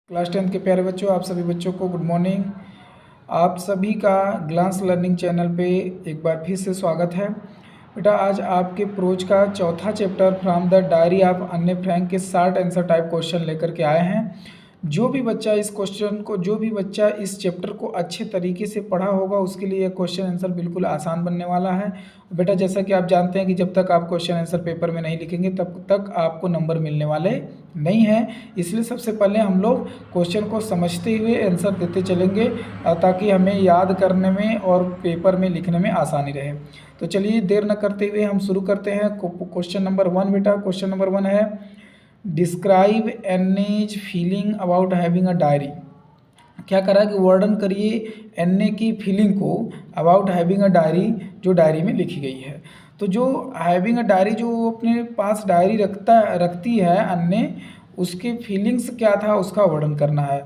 Class 10 के प्यारे बच्चों, आप सभी बच्चों को गुड मॉर्निंग। आप सभी का ग्लांस लर्निंग चैनल पे एक बार फिर से स्वागत है। बेटा, आज आपके प्रोज का चौथा chapter from the diary of अन्य फ्रैंक के शॉर्ट आंसर टाइप क्वेश्चन लेकर के आए हैं। जो भी बच्चा इस चैप्टर को अच्छे तरीके से पढ़ा होगा उसके लिए यह क्वेश्चन आंसर बिल्कुल आसान बनने वाला है। बेटा, जैसा कि आप जानते हैं कि जब तक आप क्वेश्चन आंसर पेपर में नहीं लिखेंगे तब तक आपको नंबर मिलने वाले नहीं हैं। इसलिए सबसे पहले हम लोग क्वेश्चन को समझते हुए आंसर देते चलेंगे ताकि हमें याद करने में और पेपर में लिखने में आसानी रहे। तो चलिए देर न करते हुए हम शुरू करते हैं। क्वेश्चन नंबर 1 बेटा, क्वेश्चन नंबर 1 है describe Anne's feeling about having a diary. क्या करा कि वर्णन करिए एन्ने की फीलिंग को अबाउट हैविंग अ डायरी, जो डायरी में लिखी गई है। तो जो हैविंग अ डायरी, जो अपने पास डायरी रखती है अन्य, उसके फीलिंग्स क्या था उसका वर्णन करना है।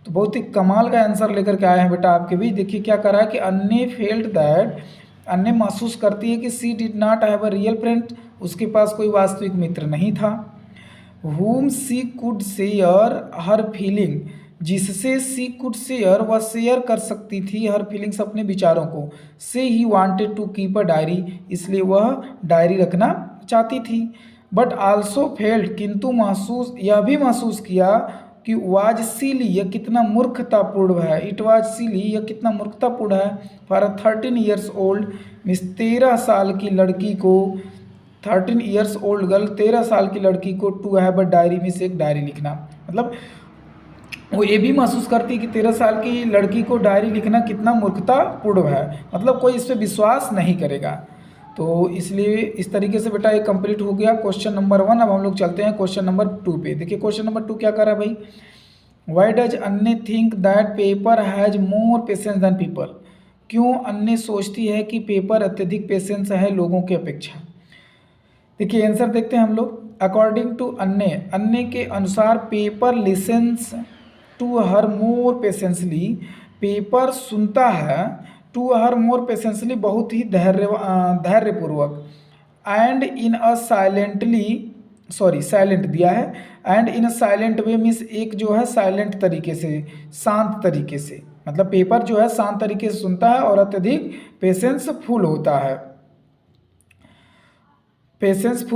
तो बहुत ही कमाल का आंसर लेकर के आए हैं बेटा आपके बीच। देखिए क्या करा है कि अन्य फेल्ट दैट, अन्य महसूस करती है कि she did not have a real friend, उसके पास कोई वास्तविक मित्र नहीं था। whom she could share her feeling, जिससे सी कुड शेयर, वह शेयर कर सकती थी हर फीलिंग्स, अपने विचारों को। She wanted to keep a diary, इसलिए वह डायरी रखना चाहती थी। बट आल्सो फेल्ट, किंतु यह भी महसूस किया कि वाज सीली, यह कितना मूर्खतापूर्ण है। इट वाज सीली, यह कितना मूर्खतापूर्ण है। फॉर 13 ईयर्स ओल्ड, मिस 13 साल की लड़की को, 13 ईयर्स ओल्ड गर्ल, 13 साल की लड़की को टू हैव अ डायरी में से एक डायरी लिखना, मतलब वो ये भी महसूस करती है कि 13 साल की लड़की को डायरी लिखना कितना मूर्खतापूर्ण है, मतलब कोई इस पर विश्वास नहीं करेगा। तो इसलिए इस तरीके से बेटा ये कंप्लीट हो गया क्वेश्चन नंबर 1। अब हम लोग चलते हैं क्वेश्चन नंबर 2 पे। देखिए क्वेश्चन नंबर 2 क्या कर रहा है भाई। Why does Anne think that paper has more patience than people, क्यों अन्य सोचती है कि पेपर अत्यधिक पेशेंस है लोगों की अपेक्षा। देखिए आंसर देखते हैं हम लोग। अकॉर्डिंग टू अन्य के अनुसार paper listens to her more patiently, paper सुनता है टू हर मोर पेशेंसली, बहुत ही धैर्यपूर्वक। एंड इन अ साइलेंट दिया है। And in a silent way means एक जो है साइलेंट तरीके से, शांत तरीके से, मतलब पेपर जो है शांत तरीके से सुनता है और अत्यधिक पेशेंसफुल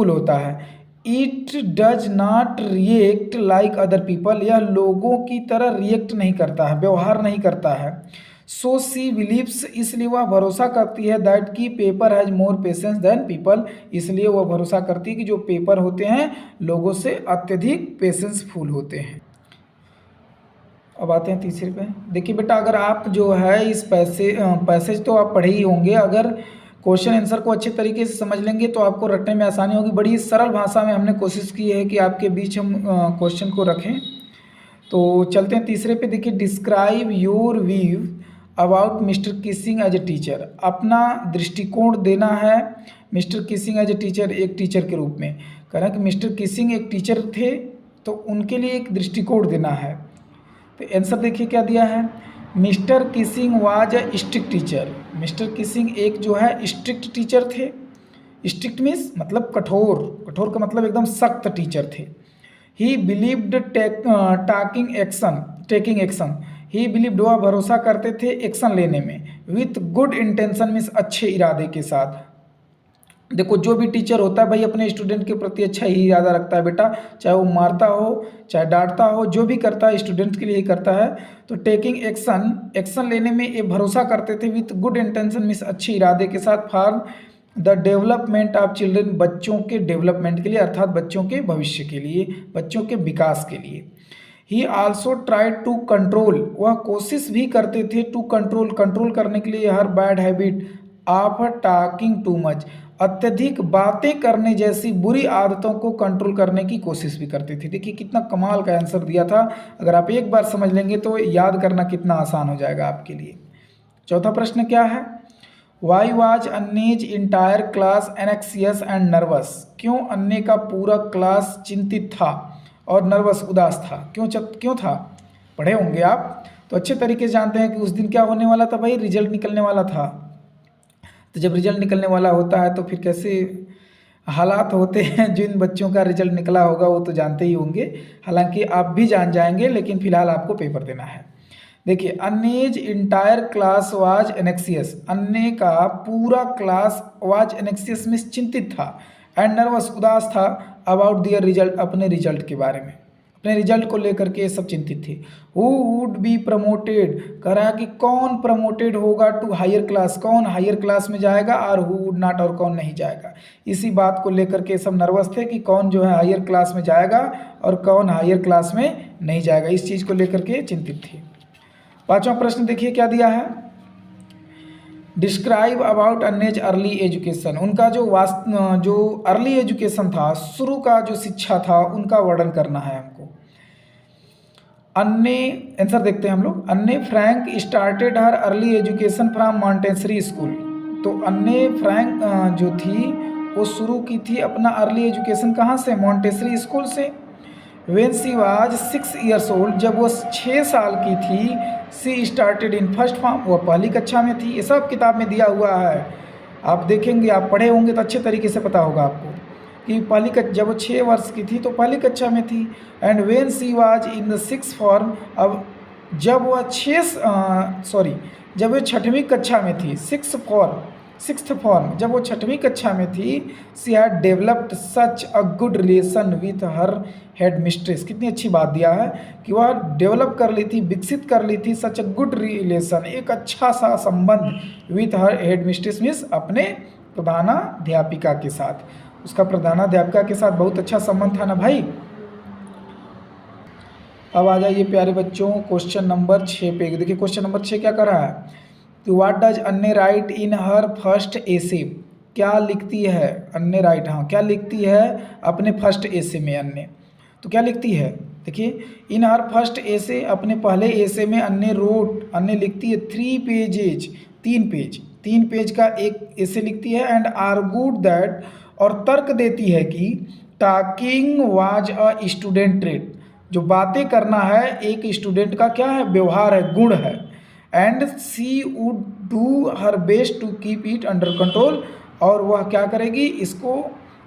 होता है। It does not react like other people, यह लोगों की तरह रिएक्ट नहीं करता है, व्यवहार नहीं करता है। सो सी बिलीव्स, इसलिए वह भरोसा करती है दैट की paper has more patience than people, इसलिए वह भरोसा करती है कि जो पेपर होते हैं लोगों से अत्यधिक पेशेंसफुल होते हैं। अब आते हैं तीसरे पे। देखिए बेटा, अगर आप जो है इस पैसेज तो आप पढ़े ही होंगे, अगर क्वेश्चन आंसर को अच्छे तरीके से समझ लेंगे तो आपको रटने में आसानी होगी। बड़ी सरल भाषा में हमने कोशिश की है कि आपके बीच हम क्वेश्चन को रखें। तो चलते हैं तीसरे पे। देखिए describe your view about mister Keesing as a teacher, अपना दृष्टिकोण देना है mister Keesing as a teacher, एक टीचर के रूप में। कह रहा है कि मिस्टर किसिंग एक टीचर थे तो उनके लिए एक दृष्टिकोण देना है। तो आंसर देखिए क्या दिया है। Mister kissing was a strict teacher, mister Keesing एक जो है स्ट्रिक्ट टीचर थे। स्ट्रिक्ट मीन्स मतलब कठोर, कठोर का मतलब एकदम सख्त टीचर थे। ही बिलीव्ड टेकिंग एक्शन, ही बिलीव्ड, वह भरोसा करते थे एक्शन लेने में। विथ गुड इंटेंशन मीन्स अच्छे इरादे के साथ। देखो जो भी टीचर होता है भाई अपने स्टूडेंट के प्रति अच्छा ही इरादा रखता है बेटा, चाहे वो मारता हो चाहे डांटता हो, जो भी करता है स्टूडेंट के लिए ही करता है। तो टेकिंग एक्शन लेने में ये भरोसा करते थे। विथ गुड इंटेंशन मीन्स अच्छे इरादे के साथ। For the development of children, बच्चों के डेवलपमेंट के लिए, अर्थात बच्चों के भविष्य के लिए, बच्चों के विकास के लिए। He also try to control, वह कोशिश भी करते थे टू कंट्रोल करने के लिए her bad habit of talking too much, अत्यधिक बातें करने जैसी बुरी आदतों को कंट्रोल करने की कोशिश भी करते थे। देखिए कितना कमाल का आंसर दिया था। अगर आप एक बार समझ लेंगे तो याद करना कितना आसान हो जाएगा आपके लिए। चौथा प्रश्न क्या है। Why was Anne's entire class anxious and nervous, क्यों अन्य का पूरा क्लास चिंतित था और नर्वस, उदास था। क्यों था, पढ़े होंगे आप तो अच्छे तरीके से जानते हैं कि उस दिन क्या होने वाला था भाई, रिजल्ट निकलने वाला था। तो जब रिजल्ट निकलने वाला होता है तो फिर कैसे हालात होते हैं, जिन बच्चों का रिजल्ट निकला होगा वो तो जानते ही होंगे, हालांकि आप भी जान जाएंगे, लेकिन फिलहाल आपको पेपर देना है। देखिए, अन्नेज इंटायर क्लास वाज एनेक्सियस, अन्ने का पूरा क्लास वाज एनेक्सियस में चिंतित था, एंड नर्वस, उदास था, अबाउट दियर रिजल्ट, अपने रिजल्ट के बारे में, अपने रिजल्ट को लेकर के सब चिंतित थे। हु वुड बी प्रमोटेड, कह रहा है कि कौन प्रमोटेड होगा टू हायर क्लास, कौन हायर क्लास में जाएगा, और हु वुड नॉट, और कौन नहीं जाएगा। इसी बात को लेकर के सब नर्वस थे कि कौन जो है हायर क्लास में जाएगा और कौन हायर क्लास में नहीं जाएगा, इस चीज़ को लेकर के चिंतित थे। पांचवा प्रश्न देखिए क्या दिया है, डिस्क्राइब अबाउट अन्नेज अर्ली एजुकेशन, उनका जो अर्ली एजुकेशन था, शुरू का जो शिक्षा था, उनका वर्णन करना है हमको। अन्ने, आंसर देखते हैं हम लोग। अन्ने Frank started her early education from Montessori school, तो अन्ने फ्रैंक जो थी वो शुरू की थी अपना अर्ली एजुकेशन कहाँ से, मॉन्टेसरी स्कूल से। When she was 6 years old, जब वो 6 साल की थी, she started in first form, वो पहली कक्षा में थी। ये सब किताब में दिया हुआ है, आप देखेंगे, आप पढ़े होंगे तो अच्छे तरीके से पता होगा आपको कि जब वो 6 वर्ष की थी तो पहली कक्षा में थी। And when she was in the 6th form, अब जब वह जब वो 6वीं कक्षा में थी, सिक्स्थ फॉर्म, जब वो 6वीं कक्षा में थी, she had developed such a good relation with her head mistress, कितनी अच्छी बात दिया है कि वह डेवलप कर ली थी, विकसित कर ली थी, सच अ गुड रिलेशन, एक अच्छा सा संबंध, with her head mistress means अपने प्रधानाध्यापिका के साथ, उसका प्रधानाध्यापिका के साथ बहुत अच्छा संबंध था ना भाई। अब आ जाइए प्यारे बच्चों क्वेश्चन नंबर 6 पे। देखिए क्वेश्चन नंबर 6 क्या कर रहा है, तो व्हाट डज अन्ने राइट इन हर फर्स्ट एसे, क्या लिखती है अन्ने राइट, हाँ क्या लिखती है अपने फर्स्ट एसे में अन्ने, तो क्या लिखती है, देखिए इन हर फर्स्ट एसे, अपने पहले एसे में अन्ने लिखती है 3 पेजेज, 3 पेज का एक एसे लिखती है, एंड आर्गूड दैट, और तर्क देती है कि talking was a student trait, जो बातें करना है एक स्टूडेंट का क्या है, व्यवहार है, गुण है, and she would do her best to keep it under control, और वह क्या करेगी, इसको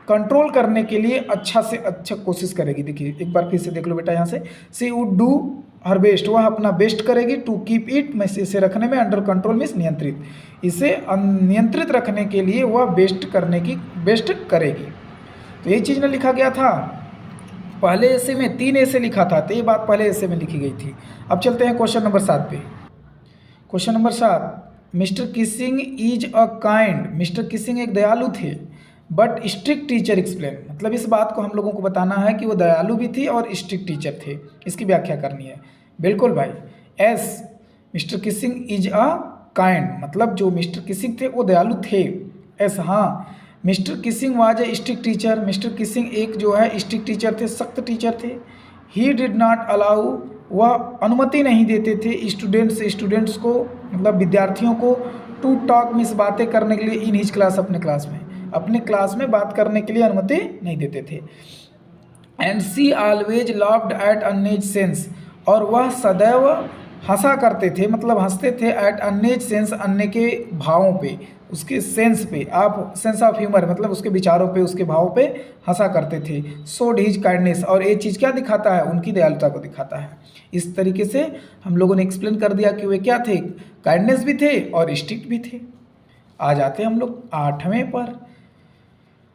कंट्रोल करने के लिए अच्छा से अच्छा कोशिश करेगी। देखिए एक बार फिर से देख लो बेटा यहाँ से, सी वुड डू हर बेस्ट, वह अपना बेस्ट करेगी, टू कीप इट में इसे रखने में, अंडर कंट्रोल मीन्स नियंत्रित, इसे नियंत्रित रखने के लिए वह बेस्ट करेगी। तो ये चीज़ ने लिखा गया था पहले ऐसे में, 3 ऐसे लिखा था, तो ये बात पहले ऐसे में लिखी गई थी। अब चलते हैं क्वेश्चन नंबर 7 पे। Question number 7, mister Keesing is a kind, mister Keesing एक दयालु थे, बट स्ट्रिक्ट टीचर एक्सप्लेन, मतलब इस बात को हम लोगों को बताना है कि वो दयालु भी थी और स्ट्रिक्ट टीचर थे, इसकी व्याख्या करनी है। बिल्कुल भाई, S mister Keesing is a kind, मतलब जो मिस्टर किसिंग थे वो दयालु थे। एस हाँ, mister Keesing was a strict teacher, mister Keesing एक जो है स्ट्रिक्ट टीचर थे, सख्त टीचर थे। ही डिड नॉट अलाउ, वह अनुमति नहीं देते थे स्टूडेंट्स को, मतलब विद्यार्थियों को, टू टॉक मीन्स बातें करने के लिए, इन हिज क्लास, अपने क्लास में बात करने के लिए अनुमति नहीं देते थे। And she always loved at Anne's sense, और वह सदैव हंसा करते थे, मतलब हंसते थे, एट अन्नेज सेंस, अन्य के भावों पे, उसके सेंस पे, आप सेंस ऑफ ह्यूमर मतलब उसके विचारों पे, उसके भावों पे हंसा करते थे। शोड हिज काइंडनेस, और ये चीज़ क्या दिखाता है, उनकी दयालुता को दिखाता है। इस तरीके से हम लोगों ने एक्सप्लेन कर दिया कि वे क्या थे, काइंडनेस भी थे और स्ट्रिक्ट भी थे। आ जाते हैं हम लोग 8वें पर।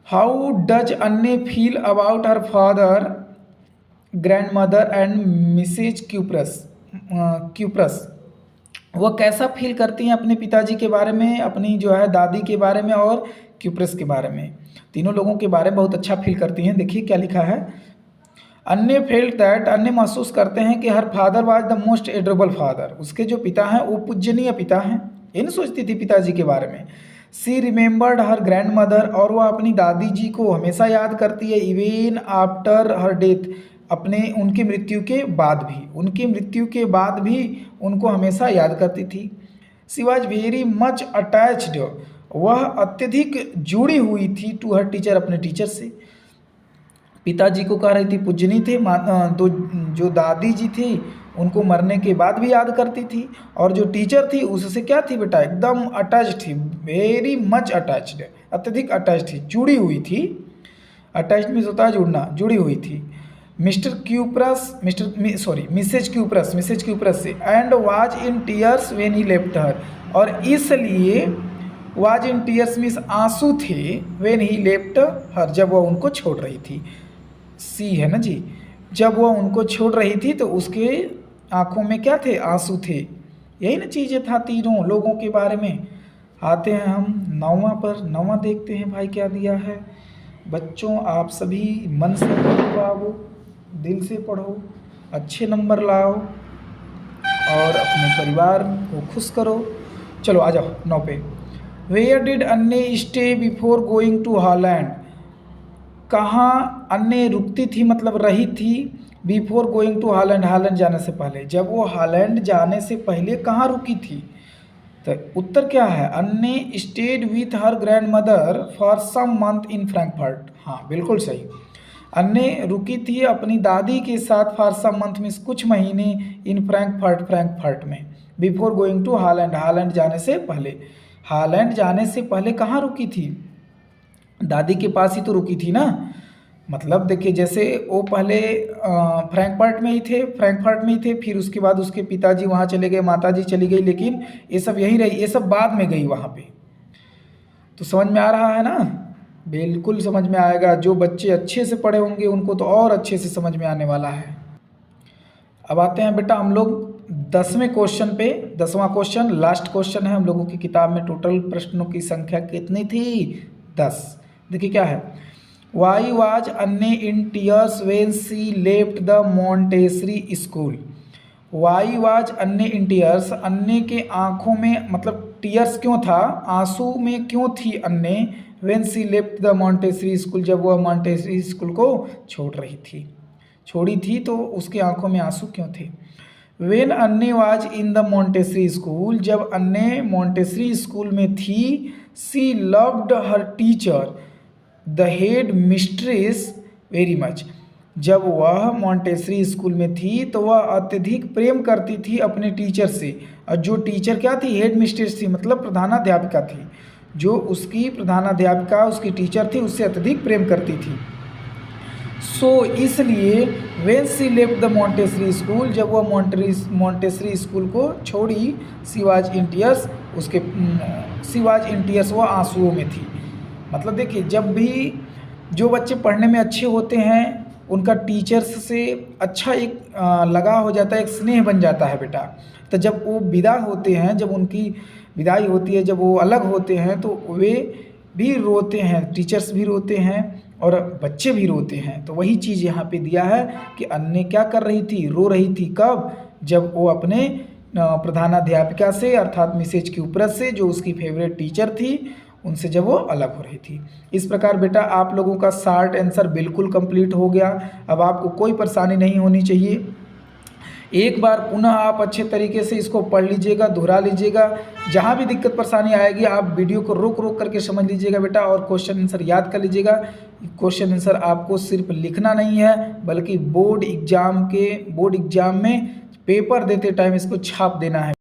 How does Anne feel about her father, grandmother and Mrs Kuperus, वह कैसा फील करती हैं अपने पिताजी के बारे में, अपनी जो है दादी के बारे में और क्यूप्रस के बारे में, तीनों लोगों के बारे में बहुत अच्छा फील करती हैं। देखिए क्या लिखा है, अन्य फेल्ट दैट, अन्य महसूस करते हैं कि her father was the most adorable father, उसके जो पिता हैं वो पूजनीय पिता हैं, ये नहीं सोचती थी पिताजी के बारे में। सी रिमेंबर्ड हर ग्रैंड मदर, और वह अपनी दादी जी को हमेशा याद करती है, इवन आफ्टर हर डेथ, उनकी मृत्यु के बाद भी उनको हमेशा याद करती थी। सी वॉज वेरी मच अटैच्ड, वह अत्यधिक जुड़ी हुई थी, टू हर टीचर, अपने टीचर से। पिताजी को कह रही थी पूजनी थे, जो दादी जी थी उनको मरने के बाद भी याद करती थी, और जो टीचर थी उससे क्या थी बेटा, एकदम अटैच थी, वेरी मच अटैच्ड, अत्यधिक अटैच थी, जुड़ी हुई थी अटैच्ड मीन्स होता है जुड़ना, जुड़ी हुई थी मिसेज क्यूप्रस से, and was in tears when he left her, और इसलिए वाज इन टीयर्स मीन्स आंसू थे, व्हेन ही लेफ्ट हर जब वह उनको छोड़ रही थी, सी है ना जी, जब वह उनको छोड़ रही थी तो उसके आंखों में क्या थे, आंसू थे। यही ना चीज़ें था तीनों लोगों के बारे में। आते हैं हम 9वां पर, 9वां देखते हैं भाई क्या दिया है। बच्चों आप सभी मन से पढ़ो, दिल से पढ़ो, अच्छे नंबर लाओ और अपने परिवार को खुश करो। चलो आ जाओ 9 पे। Where did Anne stay before going to Holland, कहाँ अन्ने रुकती थी मतलब रही थी, before going to Holland, Holland जाने से पहले, जब वो हॉलैंड जाने से पहले कहाँ रुकी थी। तो उत्तर क्या है, Anne stayed with her grandmother for some month in Frankfurt. हाँ बिल्कुल सही, अन्ने रुकी थी अपनी दादी के साथ फॉर सम मंथ मीन्स कुछ महीने, इन फ्रैंकफर्ट में, before going to Holland, Holland जाने से पहले। हॉलैंड जाने से पहले कहाँ रुकी थी, दादी के पास ही तो रुकी थी ना। मतलब देखिए जैसे वो पहले फ्रैंकफर्ट में ही थे, फिर उसके बाद उसके पिताजी वहाँ चले गए, माताजी चली गई, लेकिन ये सब यहीं रही, ये सब बाद में गई वहाँ पे। तो समझ में आ रहा है ना, बिल्कुल समझ में आएगा। जो बच्चे अच्छे से पढ़े होंगे उनको तो और अच्छे से समझ में आने वाला है। अब आते हैं बेटा हम लोग 10वें क्वेश्चन पे। 10वां क्वेश्चन लास्ट क्वेश्चन है हम लोगों की किताब में। टोटल प्रश्नों की संख्या कितनी थी, 10। देखिए क्या है, why was Anne in tears when she left the Montessori school. Why was Anne in tears, अन्ने के आँखों में मतलब टीयर्स क्यों था, आंसू में क्यों थी Anne, when she left the Montessori school, जब वह मॉन्टेसरी स्कूल को छोड़ी थी तो उसके आंखों में आंसू क्यों थे। When Anne was in the Montessori school, जब अन्ने मॉन्टेसरी स्कूल में थी, she loved her teacher the headmistress very much, जब वह मॉन्टेसरी स्कूल में थी तो वह अत्यधिक प्रेम करती थी अपने टीचर से। और जो टीचर क्या थी, हेड मिस्ट्रेस थी, मतलब प्रधानाध्यापिका थी। जो उसकी प्रधानाध्यापिका उसकी टीचर थी उससे अत्यधिक प्रेम करती थी। सो इसलिए when she left the Montessori school, जब वह मॉन्टेसरी स्कूल को छोड़ी, सी वाज इन टीयर्स, वह आंसुओं में थी। मतलब देखिए जब भी जो बच्चे पढ़ने में अच्छे होते हैं उनका टीचर्स से अच्छा एक लगाव हो जाता है, एक स्नेह बन जाता है बेटा। तो जब वो विदा होते हैं, जब उनकी विदाई होती है, जब वो अलग होते हैं तो वे भी रोते हैं, टीचर्स भी रोते हैं और बच्चे भी रोते हैं। तो वही चीज़ यहाँ पे दिया है कि अन्ने क्या कर रही थी, रो रही थी। कब, जब वो अपने प्रधानाध्यापिका से अर्थात मिसेज क्यूप्रस से, जो उसकी फेवरेट टीचर थी, उनसे जब वो अलग हो रही थी। इस प्रकार बेटा आप लोगों का शॉर्ट आंसर बिल्कुल कंप्लीट हो गया। अब आपको कोई परेशानी नहीं होनी चाहिए। एक बार पुनः आप अच्छे तरीके से इसको पढ़ लीजिएगा, दोहरा लीजिएगा। जहाँ भी दिक्कत परेशानी आएगी आप वीडियो को रोक करके समझ लीजिएगा बेटा, और क्वेश्चन आंसर याद कर लीजिएगा। क्वेश्चन आंसर आपको सिर्फ लिखना नहीं है, बल्कि बोर्ड एग्जाम में पेपर देते टाइम इसको छाप देना है।